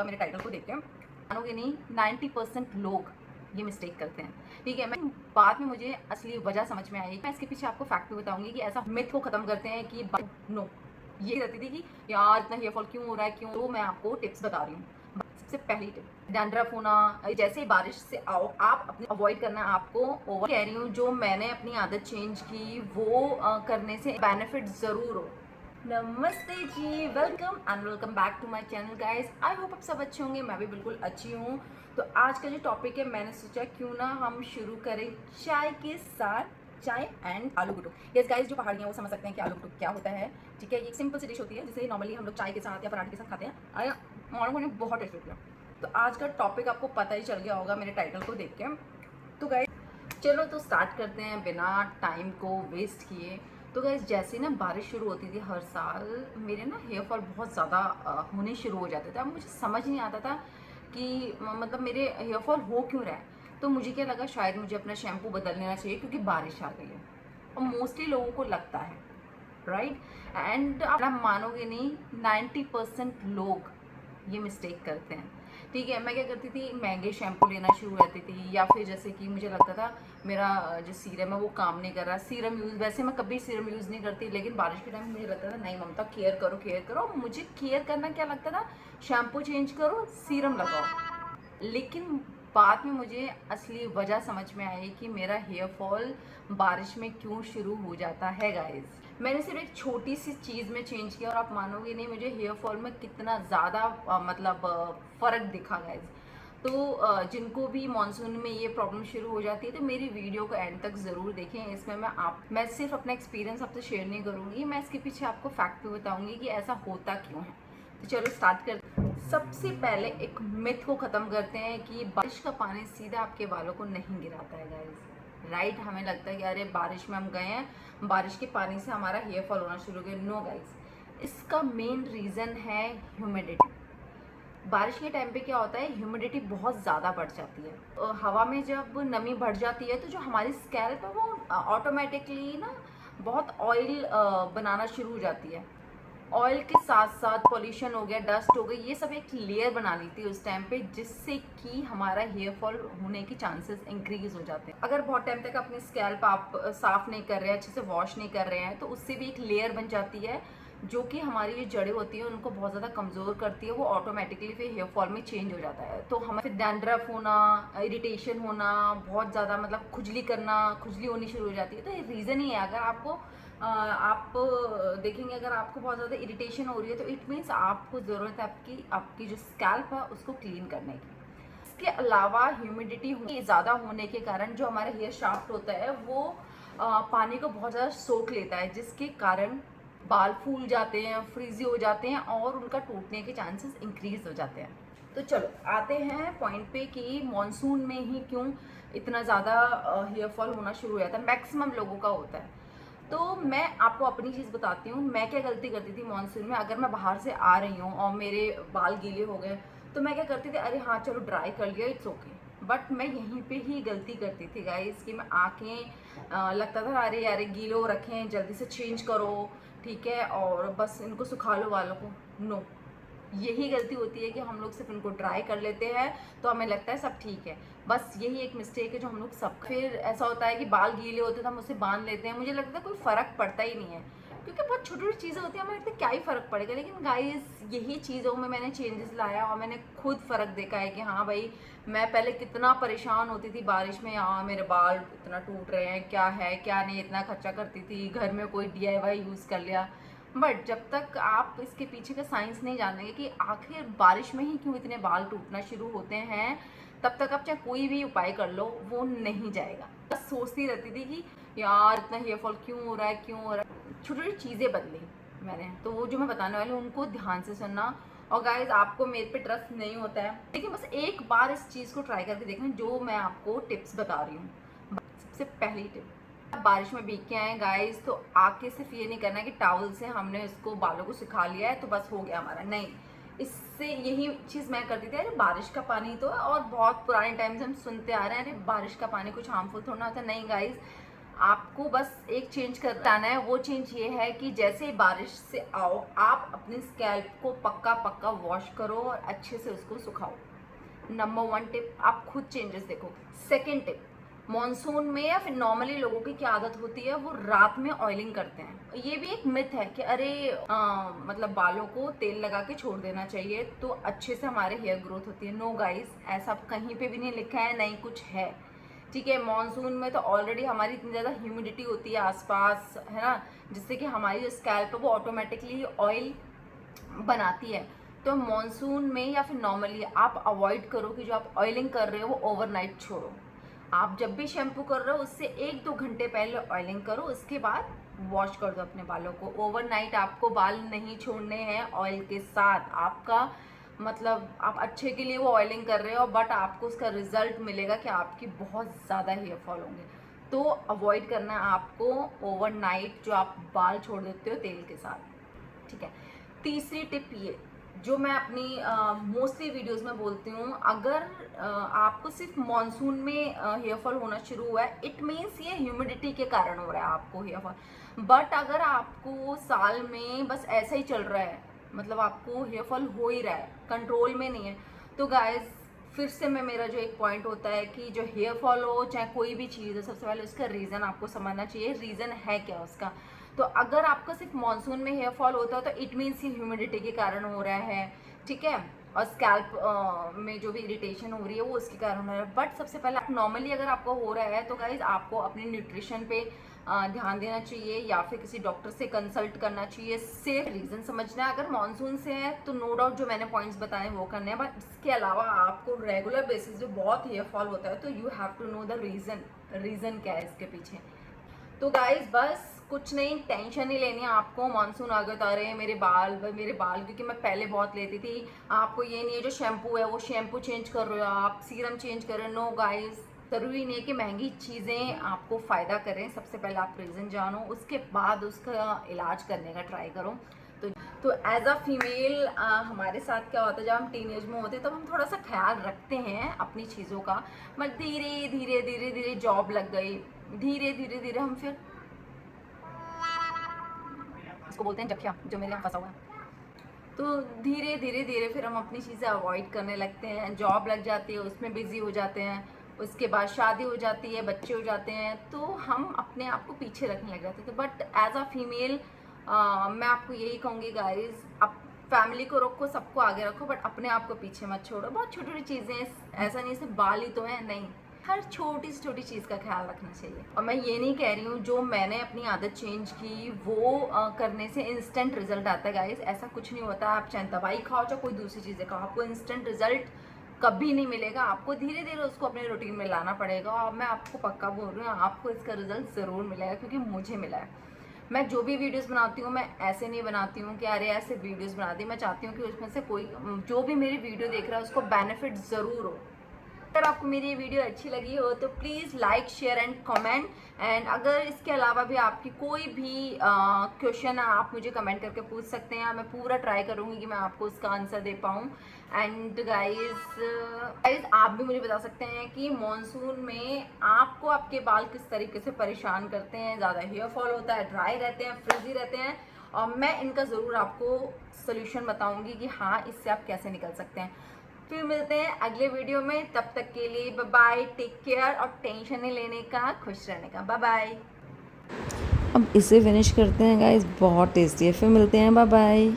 मेरे टाइटल को देख के मानोगे नहीं 90% लोग ये मिस्टेक करते हैं। ठीक है, मैं बाद में मुझे असली वजह समझ में आई। मैं इसके पीछे आपको फैक्ट भी बताऊंगी कि ऐसा मिथ को खत्म करते हैं कि नो ये रहती थी कि यार इतना हेयर फॉल क्यों हो रहा है, क्यों। तो मैं आपको टिप्स बता रही हूँ। सबसे पहली टिप, डैंड्रफ होना। जैसे ही बारिश से आओ आप अपने अवॉइड करना है। आपको ओवर कह रही हूँ, जो मैंने अपनी आदत चेंज की वो करने से बेनिफिट जरूर हो। नमस्ते जी, welcome and welcome back to my channel guys. I hope आप सब अच्छे होंगे, मैं भी बिल्कुल अच्छी हूँ। तो आज का जो टॉपिक है, मैंने सोचा क्यों ना हम शुरू करें चाय के साथ, चाय एंड आलू गुटुक। यस गाइस, जो पहाड़ियाँ वो समझ सकते हैं कि आलू गुटुक क्या होता है। ठीक है, ये एक सिंपल सी डिश होती है जिसे नॉर्मली हम लोग चाय के साथ या पराठे के साथ खाते हैं। मॉर्निंग मॉर्निंग बहुत टेस्ट होती है। तो आज का टॉपिक आपको पता ही चल गया होगा मेरे टाइटल को देख के। तो गाइस चलो तो स्टार्ट करते हैं बिना टाइम को वेस्ट किए। तो गाइस जैसे ना बारिश शुरू होती थी हर साल, मेरे ना हेयर फॉल बहुत ज़्यादा होने शुरू हो जाते थे। अब मुझे समझ नहीं आता था कि मतलब मेरे हेयर फॉल हो क्यों रहा है। तो मुझे क्या लगा, शायद मुझे अपना शैम्पू बदल लेना चाहिए क्योंकि बारिश आ गई है। और मोस्टली लोगों को लगता है, राइट। एंड आप मानोगे नहीं, 90% लोग ये मिस्टेक करते हैं। ठीक है, मैं क्या करती थी, महंगे शैम्पू लेना शुरू रहती थी, या फिर जैसे कि मुझे लगता था मेरा जो सीरम है वो काम नहीं कर रहा। सीरम यूज़, वैसे मैं कभी सीरम यूज़ नहीं करती, लेकिन बारिश के टाइम मुझे लगता था नहीं ममता, केयर करो केयर करो। मुझे केयर करना क्या लगता था, शैम्पू चेंज करो, सीरम लगाओ। लेकिन बाद में मुझे असली वजह समझ में आई कि मेरा हेयर फॉल बारिश में क्यों शुरू हो जाता है गाइस। मैंने सिर्फ एक छोटी सी चीज़ में चेंज किया और आप मानोगे नहीं मुझे हेयर फॉल में कितना ज़्यादा मतलब फ़र्क दिखा गाइस। तो जिनको भी मानसून में ये प्रॉब्लम शुरू हो जाती है तो मेरी वीडियो को एंड तक ज़रूर देखें। इसमें मैं सिर्फ अपना एक्सपीरियंस आपसे शेयर नहीं करूँगी, मैं इसके पीछे आपको फैक्ट भी बताऊँगी कि ऐसा होता क्यों है। तो चलो स्टार्ट करते हैं। सबसे पहले एक मिथ को ख़त्म करते हैं कि बारिश का पानी सीधा आपके बालों को नहीं गिराता है गाइस। राइट, हमें लगता है कि अरे बारिश में हम गए हैं, बारिश के पानी से हमारा हेयर फॉल होना शुरू हो गया। नो गाइस, इसका मेन रीज़न है ह्यूमिडिटी। बारिश के टाइम पे क्या होता है, ह्यूमिडिटी बहुत ज़्यादा बढ़ जाती है। हवा में जब नमी बढ़ जाती है तो जो हमारी स्कैल्प है वो ऑटोमेटिकली ना बहुत ऑयल बनाना शुरू हो जाती है। ऑयल के साथ साथ पॉल्यूशन हो गया, डस्ट हो गई, ये सब एक लेयर बना ली थी उस टाइम पे, जिससे कि हमारा हेयर फॉल होने के चांसेस इंक्रीज हो जाते हैं। अगर बहुत टाइम तक अपनी स्कैल्प आप साफ नहीं कर रहे हैं, अच्छे से वॉश नहीं कर रहे हैं, तो उससे भी एक लेयर बन जाती है जो कि हमारी जो जड़ें होती हैं उनको बहुत ज़्यादा कमज़ोर करती है। वो ऑटोमेटिकली फिर हेयर फॉल में चेंज हो जाता है। तो हमें फिर डैंड्रफ होना, इरिटेशन होना, बहुत ज़्यादा मतलब खुजली करना, खुजली होनी शुरू हो जाती है। तो ये रीज़न ही है। अगर आपको आप देखेंगे, अगर आपको बहुत ज़्यादा इरिटेशन हो रही है तो इट मीन्स आपको ज़रूरत है आपकी जो स्कैल्प है उसको क्लीन करने की। इसके अलावा ह्यूमिडिटी ज़्यादा होने के कारण जो हमारा हेयर शाफ्ट होता है वो पानी को बहुत ज़्यादा सोख लेता है, जिसके कारण बाल फूल जाते हैं, फ्रीजी हो जाते हैं और उनका टूटने के चांसेस इंक्रीज हो जाते हैं। तो चलो आते हैं पॉइंट पे कि मॉनसून में ही क्यों इतना ज़्यादा हेयर फॉल होना शुरू हो जाता है। मैक्सिमम लोगों का होता है। तो मैं आपको अपनी चीज़ बताती हूँ, मैं क्या गलती करती थी मॉनसून में। अगर मैं बाहर से आ रही हूँ और मेरे बाल गीले हो गए तो मैं क्या करती थी, अरे हाँ चलो ड्राई कर लिया, इट्स ओके। बट मैं यहीं पे ही गलती करती थी गाइस कि मैं आके लगता था अरे यार गीले हो रखे हैं, जल्दी से चेंज करो, ठीक है, और बस इनको सुखा लो बालों को। नो, यही गलती होती है कि हम लोग सिर्फ इनको ड्राई कर लेते हैं तो हमें लगता है सब ठीक है। बस यही एक मिस्टेक है जो हम लोग सब। फिर ऐसा होता है कि बाल गीले होते हैं तो हम उसे बांध लेते हैं, मुझे लगता है कोई फ़र्क पड़ता ही नहीं है क्योंकि बहुत छोटी छोटी चीज़ें होती हैं, हमें लगता है क्या ही फ़र्क पड़ेगा। लेकिन गाइस यही चीज़ों में मैंने चेंजेस लाया और मैंने खुद फ़र्क देखा है कि हाँ भाई, मैं पहले कितना परेशान होती थी बारिश में, हाँ मेरे बाल इतना टूट रहे हैं, क्या है क्या नहीं, इतना खर्चा करती थी, घर में कोई DIY यूज़ कर लिया। बट जब तक आप इसके पीछे का साइंस नहीं जानेंगे कि आखिर बारिश में ही क्यों इतने बाल टूटना शुरू होते हैं, तब तक आप चाहे कोई भी उपाय कर लो वो नहीं जाएगा। बस सोचती रहती थी कि यार इतना हेयर फॉल क्यों हो रहा है, क्यों हो रहा है। छोटी छोटी चीज़ें बदली मैंने, तो वो जो मैं बताने वाली हूँ उनको ध्यान से सुनना। और गाइज आपको मेरे पे ट्रस्ट नहीं होता है, लेकिन बस एक बार इस चीज़ को ट्राई करके देखना जो मैं आपको टिप्स बता रही हूँ। सबसे पहली टिप, बारिश में भीग के आए गाइस तो आके सिर्फ ये नहीं करना है कि टॉवल से हमने इसको बालों को सुखा लिया है तो बस हो गया हमारा, नहीं। इससे यही चीज़ मैं करती थी, अरे बारिश का पानी तो है, और बहुत पुराने टाइम से हम सुनते आ रहे हैं अरे बारिश का पानी कुछ हार्मफुल थोड़ा ना होता है। नहीं गाइस, आपको बस एक चेंज करना है। वो चेंज ये है कि जैसे ही बारिश से आओ, आप अपने स्कैल्प को पक्का पक्का वॉश करो और अच्छे से उसको सुखाओ। नंबर 1 टिप, आप खुद चेंजेस देखो। सेकेंड टिप, मॉनसून में या फिर नॉर्मली लोगों की क्या आदत होती है, वो रात में ऑयलिंग करते हैं। ये भी एक मिथ है कि अरे मतलब बालों को तेल लगा के छोड़ देना चाहिए तो अच्छे से हमारे हेयर ग्रोथ होती है। नो गाइस, ऐसा कहीं पे भी नहीं लिखा है, नहीं कुछ है। ठीक है, मॉनसून में तो ऑलरेडी हमारी इतनी ज़्यादा ह्यूमिडिटी होती है आसपास, है ना, जिससे कि हमारी जो स्कैल्प है वो ऑटोमेटिकली ऑयल बनाती है। तो मॉनसून में या फिर नॉर्मली आप अवॉइड करो कि जो आप ऑयलिंग कर रहे हो वो ओवरनाइट छोड़ो। आप जब भी शैम्पू कर रहे हो उससे 1-2 घंटे पहले ऑयलिंग करो, उसके बाद वॉश कर दो अपने बालों को। ओवरनाइट आपको बाल नहीं छोड़ने हैं ऑयल के साथ। आपका मतलब आप अच्छे के लिए वो ऑयलिंग कर रहे हो, बट आपको उसका रिजल्ट मिलेगा कि आपकी बहुत ज़्यादा हेयर फॉल होंगे। तो अवॉइड करना है आपको ओवरनाइट जो आप बाल छोड़ देते हो तेल के साथ। ठीक है, तीसरी टिप ये जो मैं अपनी मोस्टली वीडियोस में बोलती हूँ, अगर आपको सिर्फ मॉनसून में हेयर फॉल होना शुरू हुआ है, इट मीन्स ये ह्यूमिडिटी के कारण हो रहा है आपको हेयर फॉल। बट अगर आपको साल में बस ऐसा ही चल रहा है, मतलब आपको हेयर फॉल हो ही रहा है, कंट्रोल में नहीं है, तो गाइस फिर से मैं मेरा जो एक पॉइंट होता है कि जो हेयर फॉल हो चाहे कोई भी चीज़ हो, सबसे पहले उसका रीज़न आपको समझना चाहिए। रीज़न है क्या उसका? तो अगर आपका सिर्फ मानसून में हेयर फॉल होता है तो इट मीन्स ही ह्यूमिडिटी के कारण हो रहा है। ठीक है, और स्कैल्प में जो भी इरिटेशन हो रही है वो उसके कारण हो रहा है। बट सबसे पहले आप नॉर्मली अगर आपको हो रहा है तो गाइज आपको अपने न्यूट्रिशन पे ध्यान देना चाहिए या फिर किसी डॉक्टर से कंसल्ट करना चाहिए। सेफ रीज़न समझना है। अगर मानसून से है तो नो डाउट जो मैंने पॉइंट्स बताए वो करने हैं, बट इसके अलावा आपको रेगुलर बेसिस जो बहुत हेयर फॉल होता है तो you have to know the reason क्या है इसके पीछे। तो गाइज बस कुछ नहीं, टेंशन नहीं लेनी है आपको। मानसून आ गया तो अरे मेरे बाल क्योंकि मैं पहले बहुत लेती थी। आपको ये नहीं है जो शैम्पू है वो शैम्पू चेंज कर रहे हो, आप सीरम चेंज कर रहे हो। नो गाइज, ज़रूरी नहीं है कि महंगी चीज़ें आपको फ़ायदा करें। सबसे पहले आप रीज़न जानो, उसके बाद उसका इलाज करने का ट्राई करो। तो एज अ फीमेल हमारे साथ क्या होता है, जब हम टीनेज में होते हैं तब हम थोड़ा सा ख्याल रखते हैं अपनी चीज़ों का, बट धीरे धीरे धीरे धीरे जॉब लग गई, धीरे धीरे धीरे हम फिर इसको बोलते हैं जख्या जो मेरे यहाँ फंसा हुआ है, तो धीरे धीरे धीरे फिर हम अपनी चीज़ें अवॉइड करने लगते हैं। जॉब लग जाती है, उसमें बिजी हो जाते हैं, उसके बाद शादी हो जाती है, बच्चे हो जाते हैं, तो हम अपने आप को पीछे रखने लग जाते थे। बट एज अ फीमेल मैं आपको यही कहूँगी गाइज, अब फैमिली को रखो, सबको आगे रखो, बट अपने आप को पीछे मत छोड़ो। बहुत छोटी छोटी चीज़ें, ऐसा नहीं सिर्फ बाल ही तो है, नहीं, हर छोटी से छोटी चीज़ का ख्याल रखना चाहिए। और मैं ये नहीं कह रही हूँ जो मैंने अपनी आदत चेंज की वो करने से इंस्टेंट रिजल्ट आता है गाइस, ऐसा कुछ नहीं होता। आप चाहे दवाई खाओ चाहे कोई दूसरी चीज़ें खाओ, आपको इंस्टेंट रिजल्ट कभी नहीं मिलेगा। आपको धीरे धीरे उसको अपने रूटीन में लाना पड़ेगा, और मैं आपको पक्का बोल रही हूँ आपको इसका रिजल्ट ज़रूर मिलेगा, क्योंकि मुझे मिला है। मैं जो भी वीडियोस बनाती हूँ मैं ऐसे नहीं बनाती हूँ कि अरे ऐसे वीडियोस बनाती हूँ। मैं चाहती हूँ कि उसमें से कोई जो भी मेरी वीडियो देख रहा है उसको बेनिफिट ज़रूर हो। अगर आपको मेरी ये वीडियो अच्छी लगी हो तो please like share and comment. And अगर इसके अलावा भी आपकी कोई भी क्वेश्चन है आप मुझे कमेंट करके पूछ सकते हैं, मैं पूरा ट्राई करूँगी कि मैं आपको उसका आंसर दे पाऊँ। एंड गाइज आप भी मुझे बता सकते हैं कि मॉनसून में आपको आपके बाल किस तरीके से परेशान करते हैं, ज़्यादा हेयर फॉल होता है, ड्राई रहते हैं, फ्रिजी रहते हैं, और मैं इनका ज़रूर आपको सोल्यूशन बताऊँगी कि हाँ इससे आप कैसे निकल सकते हैं। फिर मिलते हैं अगले वीडियो में, तब तक के लिए बाय बाय, टेक केयर, और टेंशन नहीं लेने का, खुश रहने का, बाय बाय। अब इसे फिनिश करते हैं गाइस, बहुत टेस्टी है। फिर मिलते हैं, बाय बाय।